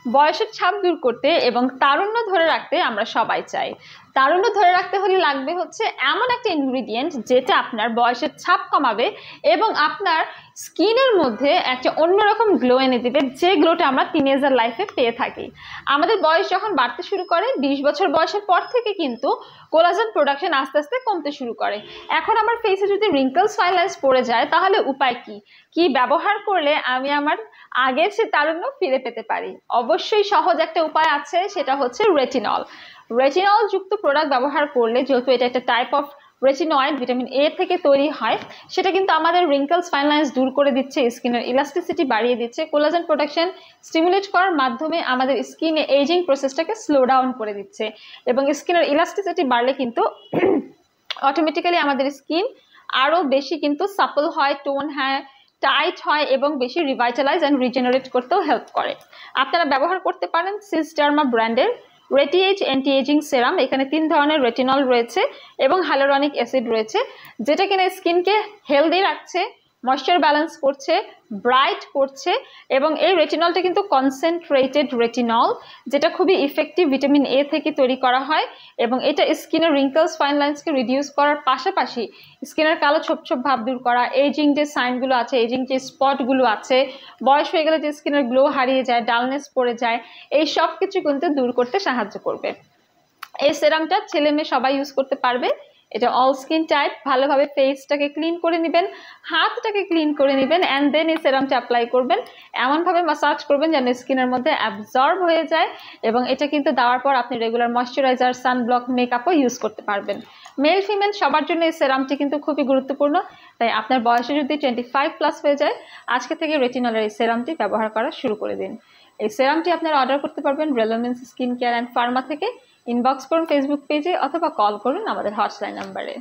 বয়সের ছাপ দূর করতে এবং তারুণ্য ধরে রাখতে আমরা সবাই চাই। তারুণ্য ধরে রাখতে হলে লাগবে হচ্ছে এমন একটা ইনগ্রিডিয়েন্ট যেটা আপনার বয়সের ছাপ কমাবে এবং আপনার স্কিনের মধ্যে একটা অন্যরকম গ্লো এনে দেবে, যে গ্লোটা আমরা টিনেজার লাইফে পেয়ে থাকি। আমাদের বয়স যখন বাড়তে শুরু করে 20 বছর বয়সের পর থেকে কিন্তু কোলাজেন প্রোডাকশন আস্তে আস্তে কমতে শুরু করে। এখন আমার ফেসে যদি রিঙ্কলস ফাইন লাইনস পড়ে যায় তাহলে উপায় কি? কি ব্যবহার করলে আমি আমার আগের সে তারুণ্য ফিরে পেতে পারি? অবশ্যই সহজ একটা উপায় আছে, সেটা হচ্ছে রেটিনল। রেটিনল যুক্ত প্রোডাক্ট ব্যবহার করলে, যেহেতু এটা একটা type of retinoid, vitamin A থেকে তৈরি হয়, সেটা কিন্তু আমাদের রিঙ্কলস ফাইন লাইন্স দূর করে দিচ্ছে, স্কিনের ইলাস্টিসিটি বাড়িয়ে দিচ্ছে, কোলাজেন প্রোডাকশন স্টিমুলেট করার মাধ্যমে আমাদের স্কিনে এজিং প্রসেসটাকে স্লো ডাউন করে দিচ্ছে। এবং স্কিনের ইলাস্টিসিটি বাড়লে কিন্তু অটোমেটিক্যালি আমাদের স্কিন আরও বেশি কিন্তু সাপল হয়, টোন হয়, টাইট হয় এবং বেশি রিভাইটালাইজ অ্যান্ড রিজেনারেট করতেও হেল্প করে। আপনারা ব্যবহার করতে পারেন সিসডার্মা ব্র্যান্ডের রেটিএজ অ্যান্টি এজিং সেরাম। এখানে 3 ধরনের রেটিনল রয়েছে এবং হাইলোরনিক অ্যাসিড রয়েছে, যেটা কিনা স্কিনকে হেলদি রাখছে, ময়েশ্চার ব্যালেন্স করছে, ব্রাইট করছে। এবং এই রেটিনলটা কিন্তু কনসেন্ট্রেটেড রেটিনল, যেটা খুবই ইফেক্টিভ ভিটামিন এ থেকে তৈরি করা হয় এবং এটা স্কিনের রিঙ্কলস ফাইন লাইন্সকে রিডিউস করার পাশাপাশি স্কিনের কালো ছোপ ছোপ ভাব দূর করা, এজিং যে সাইনগুলো আছে, এজিং যে স্পটগুলো আছে, বয়স হয়ে গেলে যে স্কিনের গ্লো হারিয়ে যায়, ডালনেস পড়ে যায়, এই সব কিছু কিন্তু দূর করতে সাহায্য করবে। এই সেরামটা ছেলে মেয়ে সবাই ইউজ করতে পারবে। এটা অল স্কিন টাইপ। ভালোভাবে ফেসটাকে ক্লিন করে নেবেন, হাতটাকে ক্লিন করে নেবেন, অ্যান্ড দেন এই সেরামটা অ্যাপ্লাই করবেন। এমনভাবে মাসাজ করবেন যেন স্কিনের মধ্যে অ্যাবজর্ব হয়ে যায় এবং এটা কিন্তু দেওয়ার পর আপনি রেগুলার ময়শ্চারাইজার, সানব্লক, মেকআপও ইউজ করতে পারবেন। মেল ফিমেল সবার জন্য এই সেরামটি কিন্তু খুবই গুরুত্বপূর্ণ। তাই আপনার বয়সে যদি 25+ হয়ে যায়, আজকে থেকে রেটিনলের এই সেরামটি ব্যবহার করা শুরু করে দিন। এই সেরামটি আপনারা অর্ডার করতে পারবেন রেলোমেন্স স্কিন কেয়ার অ্যান্ড ফার্মা থেকে। ইনবক্স করুন ফেসবুক পেজে অথবা কল করুন আমাদের হটলাইন নাম্বারে।